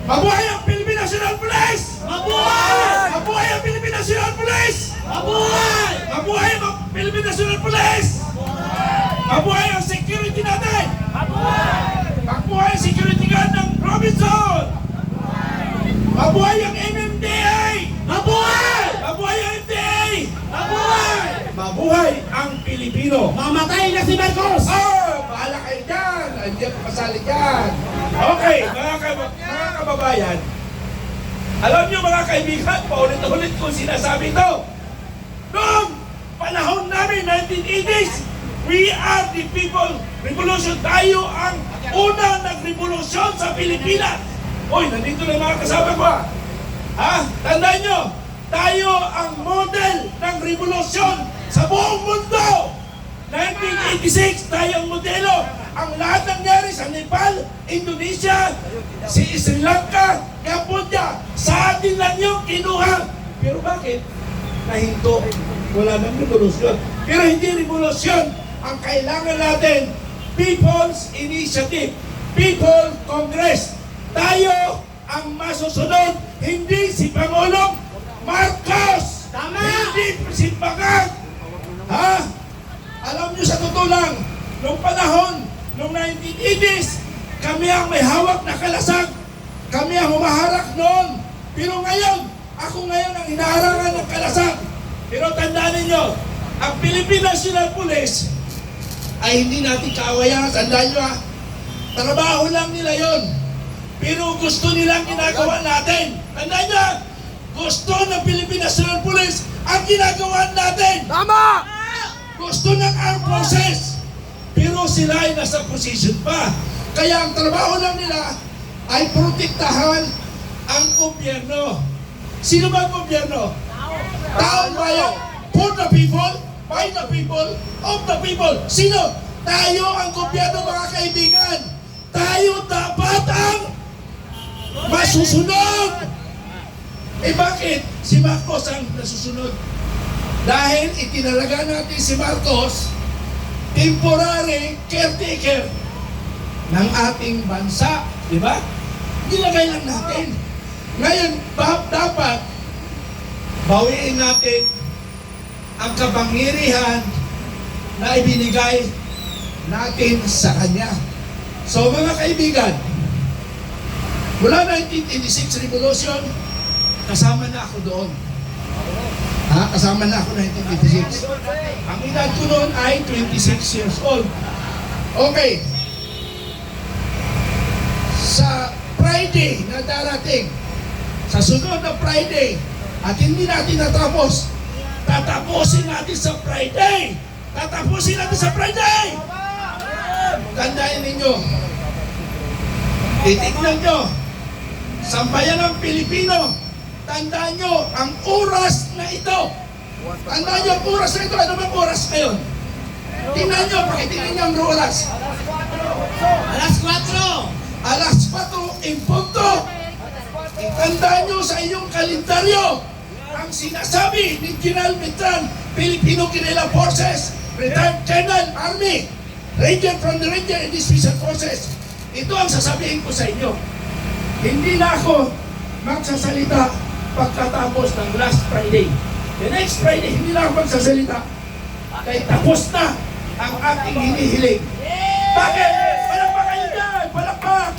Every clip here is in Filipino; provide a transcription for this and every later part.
Mabuhay ang Philippine National Police! Mabuhay! Mabuhay ang Philippine National Police! Mabuhay! Mabuhay ang Philippine National Police! Mabuhay ang security natin! Mabuhay ang security guard ng Robinson! Mabuhay ang MMDA! Mabuhay! Mabuhay ang MDA! Mabuhay! Mabuhay ang Pilipino! Mamatay na si Marcos! Bahala kayo dyan! Hindi ako kasali dyan! Okay, mga kababayan, alam nyo mga kaibigan, paulit-ulit kong sinasabi ito. Noong panahon namin, 1980s, we are the people revolution. Tayo ang unang nagrevolusyon sa Pilipinas. Uy, nandito na yung mga kasama ko ha? Tandaan nyo, tayo ang model ng revolusyon sa buong mundo. 1986, tayo ang modelo. Ang lahat nangyari sa Nepal, Indonesia, Sri Lanka, Cambodia, sa atin lang yung kinuha. Pero bakit? Nahinto. Wala nang revolusyon. Pero hindi revolusyon. Ang kailangan natin, People's Initiative, People Congress. Tayo ang masusunod, hindi si Pangulong Marcos. Tama! Hindi si Bagang. Ha? Alam niyo sa totoo lang, noong panahon, noong 1980s, kami ang may hawak na kalasag. Kami ang humaharap noon. Pero ngayon, ako ngayon ang hinaharangan ng kalasag. Pero tandaan ninyo, ang Philippine National Police ay hindi natin kaawayan. Tandaan nyo ha, trabaho lang nila yon. Pero gusto nilang ginagawa natin. Tandaan nyo, gusto ng Philippine National Police ang ginagawa natin. Tama! Gusto ng armed forces. Pero sila ay nasa position pa. Kaya ang trabaho lang nila ay protektahan ang gobyerno. Sino ba ang gobyerno? Taong bayan. For the people, by the people, of the people. Sino? Tayo ang gobyerno, mga kaibigan. Tayo dapat ang masusunod. Eh bakit si Marcos ang nasusunod? Dahil itinalaga natin si Marcos temporary caretaker ng ating bansa. Di ba? Nilagay lang natin. Ngayon, dapat bawiin natin ang kapangyarihan na ibinigay natin sa kanya. So mga kaibigan, mula 1986 Revolution, kasama na ako doon. Kasama na ako 1986. Ang edad ko noon ay 26 years old. Okay. Sa Friday na darating, sa sunod na Friday, at hindi natin natapos, tatapusin natin sa Friday! Tatapusin natin sa Friday! Tandaan ninyo, titignan nyo, sambayan ng Pilipino, tandaan nyo ang oras na ito. Tandaan nyo ang oras na ito. Ano bang oras ngayon? Tingnan nyo, pakitingnan nyo ang oras. Alas 4! Alas 4 in punto. Itandaan nyo sa inyong kalendaryo ang sinasabi ni General Beltran, Filipino Guerrilla Forces, Retired Colonel Army, Ranger from the Ranger and the Special Forces. Ito ang sasabihin ko sa inyo. Hindi na ako magsasalita pagkatapos ng last Friday. The next Friday, hindi na ako magsasalita. Kaya tapos na ang ating hinihiling. Bakit? Palakpak kayo dyan! Palakpak!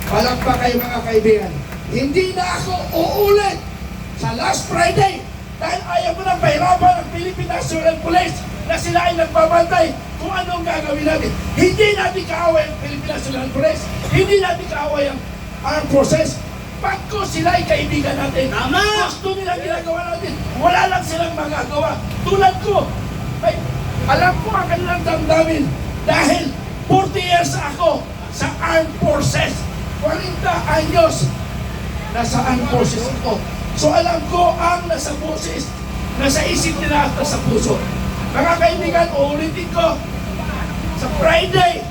Palakpak kayo mga kaibigan. Hindi na ako uulit sa last Friday dahil ayaw mo nang pahirapan ng Philippine National Police na sila ay nagbabantay kung anong gagawin natin. Hindi natin kaaway ang Philippine National Police. Hindi natin kaaway ang armed forces. Pagko sila ay kaibigan natin. Tama! Gusto nilang ginagawa natin. Wala lang silang magagawa. Tulad ko, ay, alam ko ang kanilang damdamin dahil 40 years ako sa armed forces. 40 anyos nasa armed forces ako. So alam ko ang nasa boses, nasa isip nila at nasa puso. Mga kaibigan, uulitin ko, sa Friday,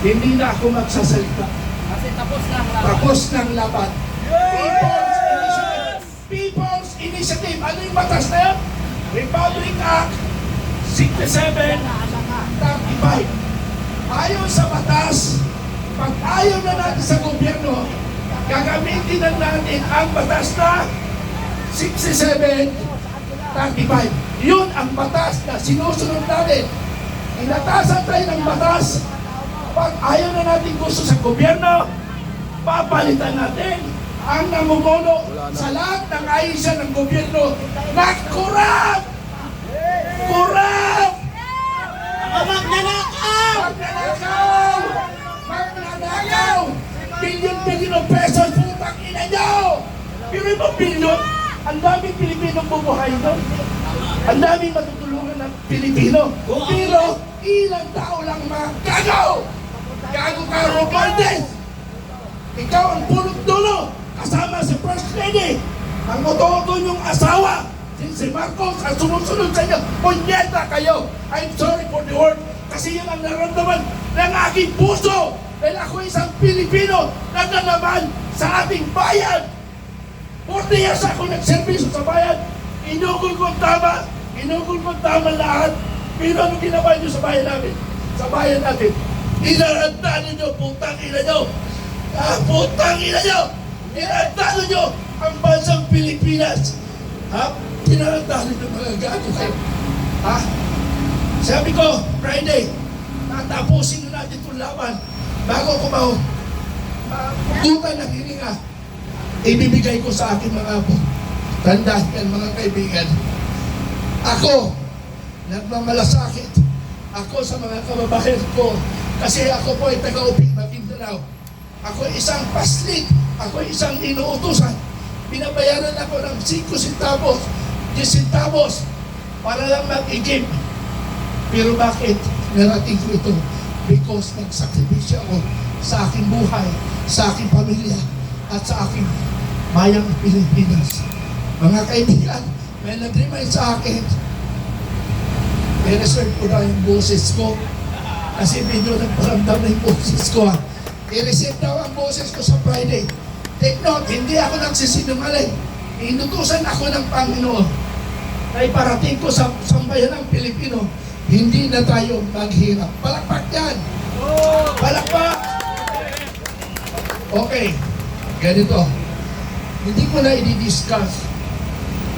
hindi na ako magsasalita. Kasi tapos na ang laban. Tapos ng laban. People's Initiative. People's Initiative. Ano yung batas na yan? Republic Act 67-35. Ayon sa batas, Pag ayaw na natin sa gobyerno, gagamitin na natin ang batas na 67-35. Yun ang batas na sinusunod natin. Inatasan tayo ng batas. Pag ayaw na natin gusto sa gobyerno, papalitan natin ang namumuno sa lahat ng ahensya ng gobyerno na korap! Korap! Magnanakaw! Magnanakaw! Magnanakaw! Bilyon-bilyon ng pesos, putang ina nyo! Pero yung mga bilyon, ang daming Pilipinong bubuhay doon. Ang daming matutulungan ng Pilipino. Pero ilang tao lang mga gago! Gago ka, Romualdez! Ikaw ang pulot dulo, kasama si First Lady. Ang mototo yung asawa, si Marcos, ang sumusunod sa inyo. Punyeta kayo! I'm sorry for the word, kasi yun ang naramdaman ng aking puso. Dahil ako isang Pilipino na nalaman sa ating bayan. 40 years ako nagservisyo sa bayan. Inugol ko ang tama, inugol ko ang tama lahat. Pero ano ginawa nyo sa bayan namin? Sa bayan natin, inarantano nyo, putang ina nyo. Putang ina nyo! Inarantano nyo ang bansang Pilipinas. Ha? Inarantano nyo mga gago kayo. Ha? Sabi ko, Friday, tatapusin na natin itong laban. Bago ko magutan ng hininga, ibibigay ko sa akin mga apo. Tandaan yan mga kaibigan. Ako, nagmamalasakit. Ako sa mga kababayan ko. Kasi ako po ay taga-upi, Maguindanao. Ako isang paslit. Ako isang inuutusan. Binabayaran ako ng 5 centavos, 10 centavos para lang mag-igib. Pero bakit narating ko ito? Because nagsakripisyo ako sa aking buhay, sa aking pamilya, at sa aking bayang Pilipinas. Mga kaibigan, may nag-remind sa akin, i-reserve ko na yung boses ko kasi medyo nagparamdam na yung boses ko. I-receive daw ang boses ko sa Friday. Take note, hindi ako nagsisinungaling. Inutusan ako ng Panginoon na iparating ko sa sambayan ng Pilipino, hindi na tayo maghirap. Palakpak yan! Palakpak! Okay, ganito. Hindi ko na i-discuss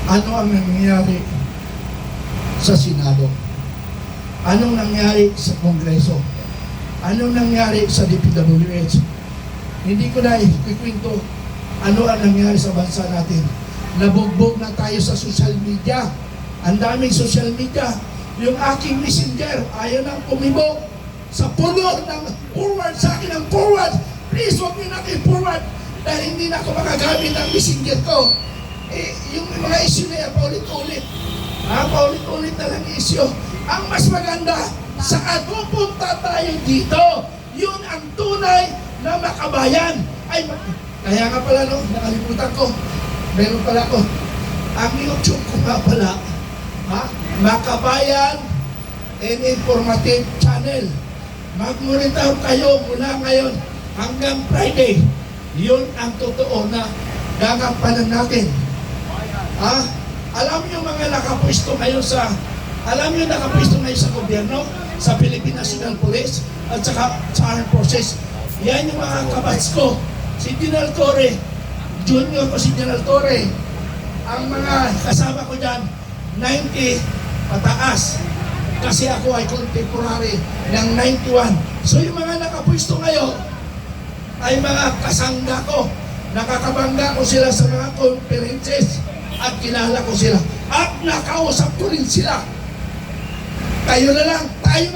ano ang nangyayari sa Senado. Anong nangyari sa Kongreso? Anong nangyari sa DPWH? Hindi ko na ikikwento ano ang nangyari sa bansa natin. Nabugbog na tayo sa social media. Ang daming social media. Yung aking messenger, ayaw nang kumibok sa puno ng forward sa akin ng forward. Please, huwag nyo na forward dahil hindi na ako makagamit ng messenger ko. Yung mga issue na yan, paulit-ulit. Paulit-ulit na lang issue. Ang mas maganda, saan pupunta tayo dito? Yun ang tunay na makabayan. Kaya nga pala, no, nakalimutan ko. Meron pala ko. Ang YouTube ko nga pala, Makabayan and Informative Channel. Mag-monitor kayo mula ngayon hanggang Friday. Yun ang totoo na gagampanan natin. Alam nyo mga nakapwesto ngayon sa gobyerno, sa Philippine National Police at saka sa Armed Forces. Yan yung mga kabats ko. Si General Torre, junior ko si General Torre. Ang mga kasama ko dyan, 90 pataas. Kasi ako ay contemporary ng 91. So yung mga nakapwesto ngayon ay mga kasangga ko. Nakakabangga ko sila sa mga conferences at kilala ko sila. At nakausap ko rin sila. Tayo na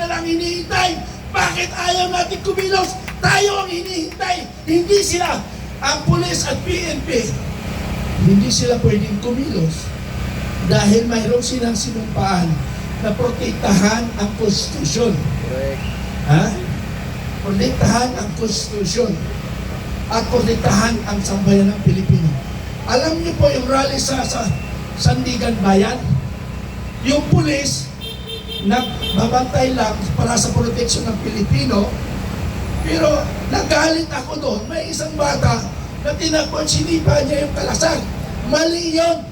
lang hinihintay. Bakit ayaw natin kumilos? Tayo ang hinihintay. Hindi sila. Ang pulis at PNP, hindi sila pwedeng kumilos. Dahil mayroon silang sinumpaan na protektahan ang konstitusyon. Protektahan ang konstitusyon at protektahan ang sambayan ng Pilipino. Alam niyo po yung rally sa Sandigan Bayan? Yung pulis nagbabantay lang para sa proteksyon ng Pilipino, pero nagalit ako doon. May isang bata na tinagpuan, sinipa niya yung kalasag. Mali yun.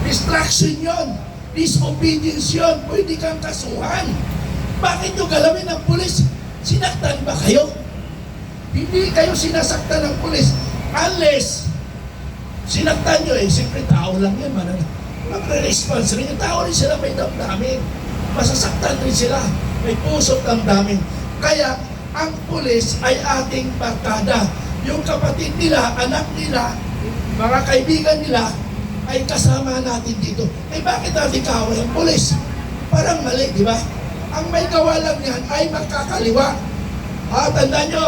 Distraction yun. Disobedience yun. Pwede kang kasuhan. Bakit nyo galawin ng pulis? Sinaktan ba kayo? Hindi kayo sinasaktan ng pulis unless sinaktan nyo siyempre tao lang yan, magre-response rin. Yung tao rin sila, may damdamin. Masasaktan rin sila. May puso't damdamin. Kaya, ang pulis ay ating barkada. Yung kapatid nila, anak nila, mga kaibigan nila, ay kasama natin dito. Bakit natin kaaway ang pulis? Parang mali, di ba? Ang may gawa lang yan ay magkakaliwa. Tandaan nyo,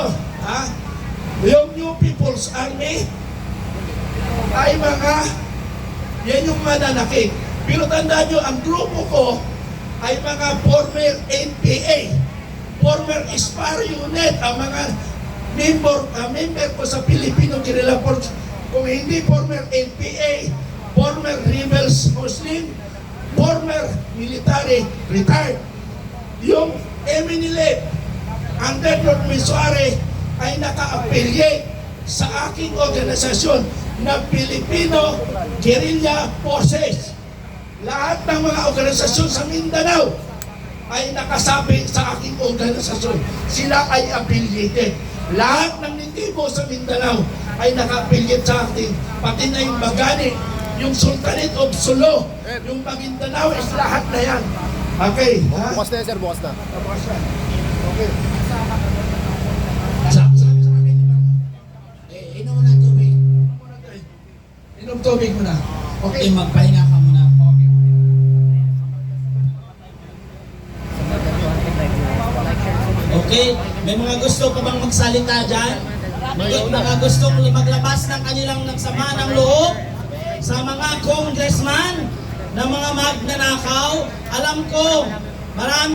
yung New People's Army, ay yan yung mananakit. Pero tandaan nyo, ang grupo ko ay mga former NPA, former SPAR unit, ang mga member ko sa Filipino Guerrilla Force. Kung hindi former NPA, former rebels Muslim, former military retired. Yung Eminilip, under Lord Misuare, ay naka-affiliate sa aking organisasyon na Filipino Guerrilla Forces. Lahat ng mga organisasyon sa Mindanao ay nakasabi sa aking organisasyon. Sila ay affiliated. Lahat ng nitibo sa Mindanao ay naka-affiliate sa ating, pati na yung Bagani, yung Sultanate of Sulu, yung Maguindanao, is lahat na yan. Okay. Bukas na yan, sir. Bukas na. Bukas na. Okay. Inom mo ng tubig. Inom tubig muna. Okay, magpahinga ka muna. Okay, may mga gusto pa bang magsalita dyan? May mga gustong maglabas ng kanilang nagsama ng loob sa mga congressman na mga magnanakaw. Alam ko, marami